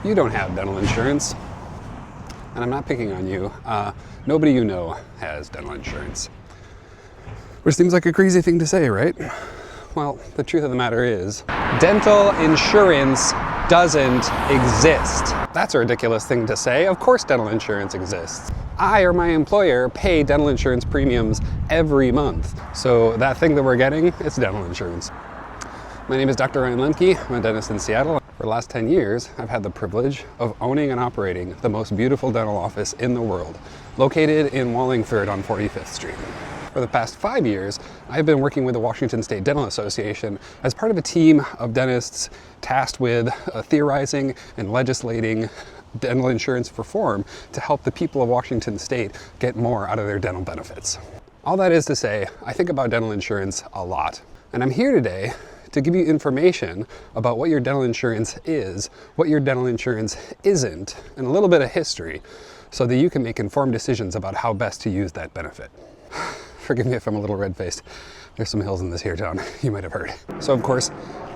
you don't have dental insurance, and I'm not picking on you, nobody you know has dental insurance. Which seems like a crazy thing to say, right? Well, the truth of the matter is, dental insurance doesn't exist. That's a ridiculous thing to say. Of course dental insurance exists. I or my employer pay dental insurance premiums every month. So that thing that we're getting, it's dental insurance. My name is Dr. Ryan Lemke. I'm a dentist in Seattle. For the last 10 years, I've had the privilege of owning and operating the most beautiful dental office in the world, located in Wallingford on 45th Street. For the past 5 years, I've been working with the Washington State Dental Association as part of a team of dentists tasked with theorizing and legislating dental insurance reform to help the people of Washington State get more out of their dental benefits. All that is to say, I think about dental insurance a lot. And I'm here today to give you information about what your dental insurance is, what your dental insurance isn't, and a little bit of history so that you can make informed decisions about how best to use that benefit. Forgive me if I'm a little red-faced. There's some hills in this here town, you might have heard. So of course,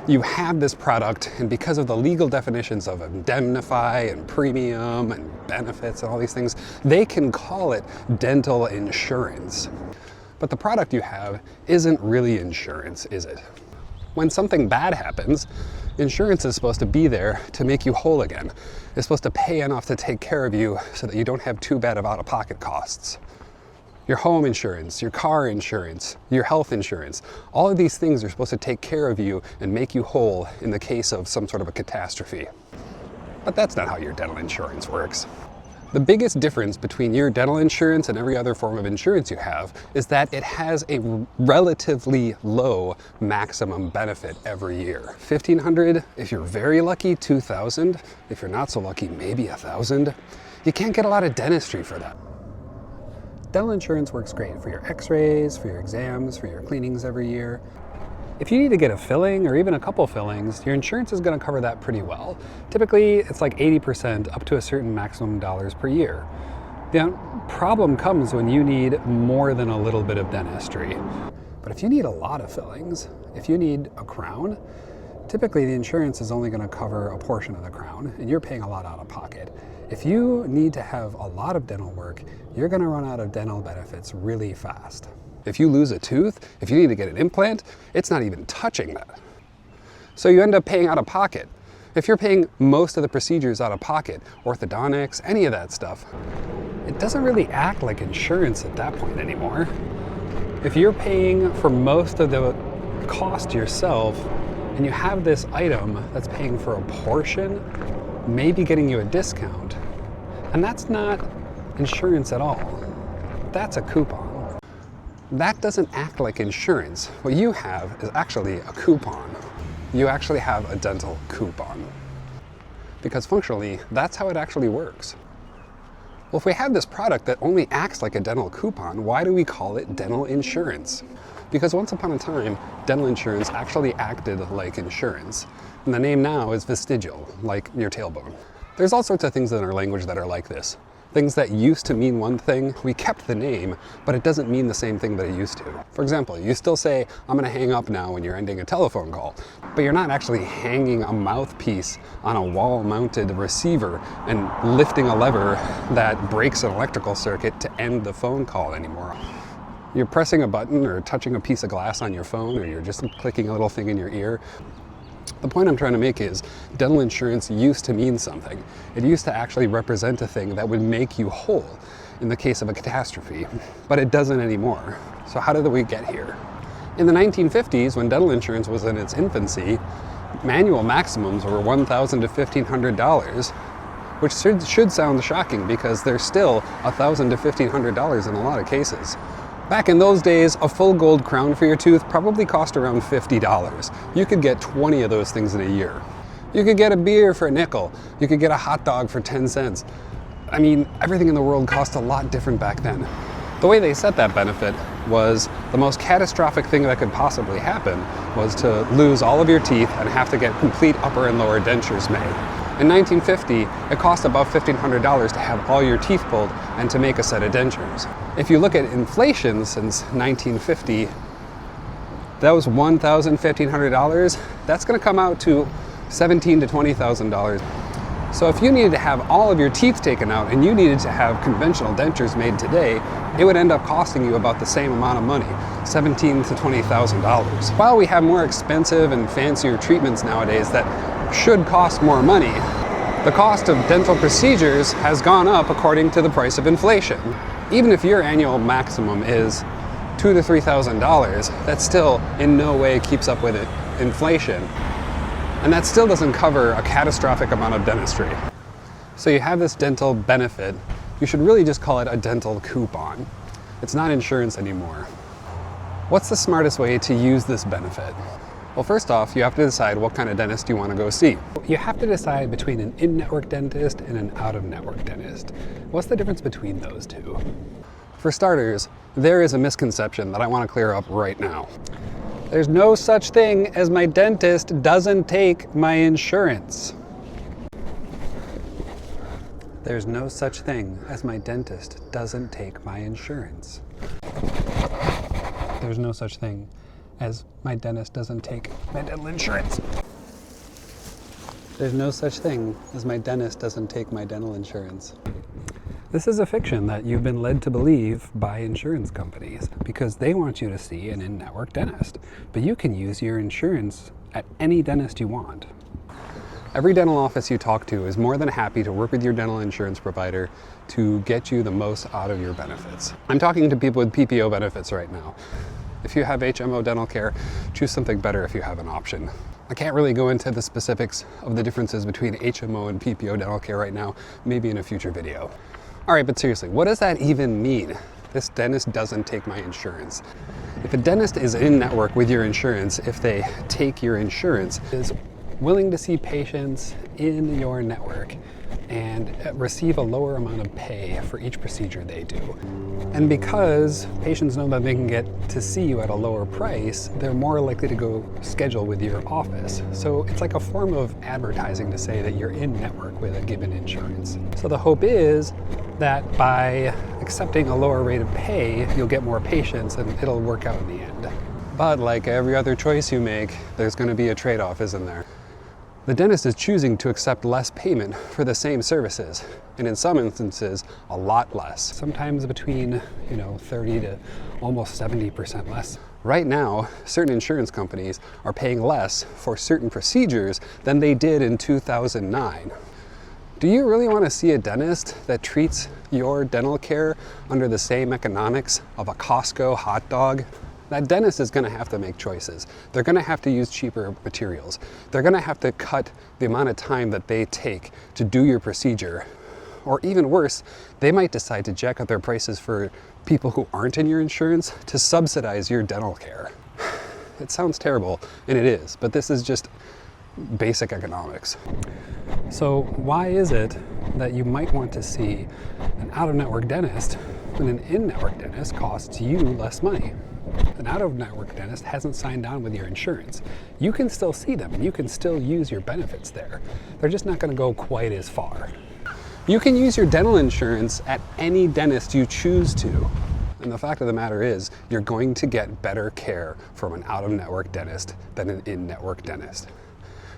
you have this product, and because of the legal definitions of indemnify and premium and benefits and all these things, they can call it dental insurance. But the product you have isn't really insurance, is it? When something bad happens, insurance is supposed to be there to make you whole again. It's supposed to pay enough to take care of you so that you don't have too bad of out-of-pocket costs. Your home insurance, your car insurance, your health insurance, all of these things are supposed to take care of you and make you whole in the case of some sort of a catastrophe. But that's not how your dental insurance works. The biggest difference between your dental insurance and every other form of insurance you have is that it has a relatively low maximum benefit every year. $1,500, if you're very lucky, $2,000. If you're not so lucky, maybe $1,000. You can't get a lot of dentistry for that. Dental insurance works great for your x-rays, for your exams, for your cleanings every year. If you need to get a filling or even a couple fillings, your insurance is going to cover that pretty well. Typically, it's like 80% up to a certain maximum dollars per year. The problem comes when you need more than a little bit of dentistry. But if you need a lot of fillings, if you need a crown, typically the insurance is only going to cover a portion of the crown, and you're paying a lot out of pocket. If you need to have a lot of dental work, you're going to run out of dental benefits really fast. If you lose a tooth, if you need to get an implant, it's not even touching that. So you end up paying out of pocket. If you're paying most of the procedures out of pocket, orthodontics, any of that stuff, it doesn't really act like insurance at that point anymore. If you're paying for most of the cost yourself, and you have this item that's paying for a portion, maybe getting you a discount, and that's not insurance at all. That's a coupon. That doesn't act like insurance. What you have is actually a coupon. You actually have a dental coupon. Because functionally, that's how it actually works. Well, if we have this product that only acts like a dental coupon, why do we call it dental insurance? Because once upon a time, dental insurance actually acted like insurance. And the name now is vestigial, like your tailbone. There's all sorts of things in our language that are like this. Things that used to mean one thing, we kept the name, but it doesn't mean the same thing that it used to. For example, you still say, I'm gonna hang up now when you're ending a telephone call, but you're not actually hanging a mouthpiece on a wall-mounted receiver and lifting a lever that breaks an electrical circuit to end the phone call anymore. You're pressing a button or touching a piece of glass on your phone, or you're just clicking a little thing in your ear. The point I'm trying to make is dental insurance used to mean something. It used to actually represent a thing that would make you whole in the case of a catastrophe, but it doesn't anymore. So how did we get here? In the 1950s, when dental insurance was in its infancy, manual maximums were $1,000 to $1,500, which should sound shocking because there's still $1,000 to $1,500 in a lot of cases. Back in those days, a full gold crown for your tooth probably cost around $50. You could get 20 of those things in a year. You could get a beer for a nickel. You could get a hot dog for 10 cents. I mean, everything in the world cost a lot different back then. The way they set that benefit was the most catastrophic thing that could possibly happen was to lose all of your teeth and have to get complete upper and lower dentures made. In 1950, it cost about $1,500 to have all your teeth pulled and to make a set of dentures. If you look at inflation since 1950, that was $1,000, $1,500. That's going to come out to $17,000 to $20,000. So if you needed to have all of your teeth taken out and you needed to have conventional dentures made today, it would end up costing you about the same amount of money, $17,000 to $20,000. While we have more expensive and fancier treatments nowadays that should cost more money, the cost of dental procedures has gone up according to the price of inflation. Even if your annual maximum is $2,000 to $3,000, that still in no way keeps up with inflation. And that still doesn't cover a catastrophic amount of dentistry. So you have this dental benefit. You should really just call it a dental coupon. It's not insurance anymore. What's the smartest way to use this benefit? Well, first off, you have to decide what kind of dentist you want to go see. You have to decide between an in-network dentist and an out-of-network dentist. What's the difference between those two? For starters, there is a misconception that I want to clear up right now. There's no such thing as my dentist doesn't take my insurance. There's no such thing as my dentist doesn't take my insurance. There's no such thing as my dentist doesn't take my dental insurance. There's no such thing as my dentist doesn't take my dental insurance. This is a fiction that you've been led to believe by insurance companies because they want you to see an in-network dentist. But you can use your insurance at any dentist you want. Every dental office you talk to is more than happy to work with your dental insurance provider to get you the most out of your benefits. I'm talking to people with PPO benefits right now. If you have HMO dental care, choose something better if you have an option. I can't really go into the specifics of the differences between HMO and PPO dental care right now, maybe in a future video. All right, but seriously, what does that even mean? This dentist doesn't take my insurance. If a dentist is in network with your insurance, if they take your insurance, is willing to see patients in your network and receive a lower amount of pay for each procedure they do. And because patients know that they can get to see you at a lower price, they're more likely to go schedule with your office. So it's like a form of advertising to say that you're in network with a given insurance. So the hope is that by accepting a lower rate of pay, you'll get more patients and it'll work out in the end. But like every other choice you make, there's going to be a trade-off, isn't there? The dentist is choosing to accept less payment for the same services, and in some instances, a lot less. Sometimes between, 30 to almost 70% less. Right now, certain insurance companies are paying less for certain procedures than they did in 2009. Do you really want to see a dentist that treats your dental care under the same economics of a Costco hot dog? That dentist is going to have to make choices. They're going to have to use cheaper materials. They're going to have to cut the amount of time that they take to do your procedure. Or even worse, they might decide to jack up their prices for people who aren't in your insurance to subsidize your dental care. It sounds terrible, and it is, but this is just basic economics. So why is it that you might want to see an out-of-network dentist when an in-network dentist costs you less money? An out-of-network dentist hasn't signed on with your insurance. You can still see them and you can still use your benefits there. They're just not going to go quite as far. You can use your dental insurance at any dentist you choose to. And the fact of the matter is, you're going to get better care from an out-of-network dentist than an in-network dentist.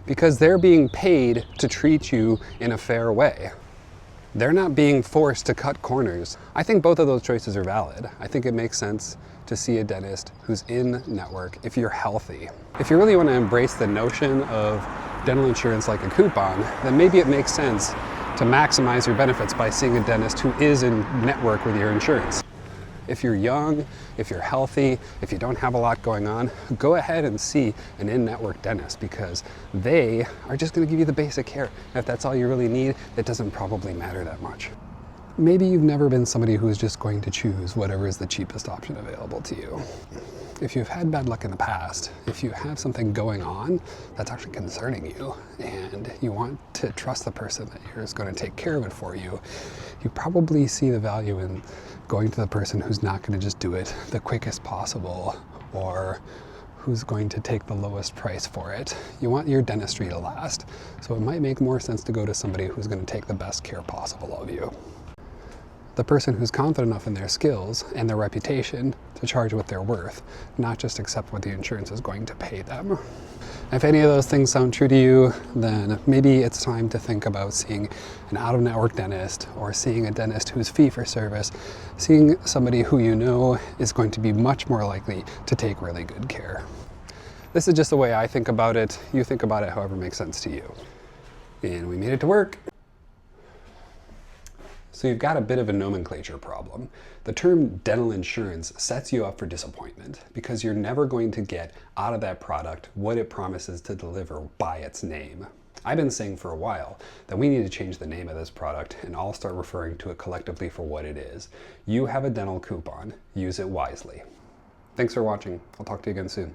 Because they're being paid to treat you in a fair way. They're not being forced to cut corners. I think both of those choices are valid. I think it makes sense to see a dentist who's in network if you're healthy. If you really want to embrace the notion of dental insurance like a coupon, then maybe it makes sense to maximize your benefits by seeing a dentist who is in network with your insurance. If you're young, if you're healthy, if you don't have a lot going on, go ahead and see an in-network dentist because they are just going to give you the basic care. If that's all you really need, it doesn't probably matter that much. Maybe you've never been somebody who is just going to choose whatever is the cheapest option available to you. If you've had bad luck in the past, if you have something going on that's actually concerning you and you want to trust the person that is going to take care of it for you, you probably see the value in going to the person who's not going to just do it the quickest possible or who's going to take the lowest price for it. You want your dentistry to last, so it might make more sense to go to somebody who's going to take the best care possible of you. the person who's confident enough in their skills and their reputation to charge what they're worth, not just accept what the insurance is going to pay them. If any of those things sound true to you, then maybe it's time to think about seeing an out-of-network dentist, or seeing a dentist who's fee-for-service, seeing somebody who you know is going to be much more likely to take really good care. This is just the way I think about it. You think about it however makes sense to you. And we made it to work. So you've got a bit of a nomenclature problem. The term dental insurance sets you up for disappointment because you're never going to get out of that product what it promises to deliver by its name. I've been saying for a while that we need to change the name of this product and all start referring to it collectively for what it is. You have a dental coupon. Use it wisely. Thanks for watching. I'll talk to you again soon.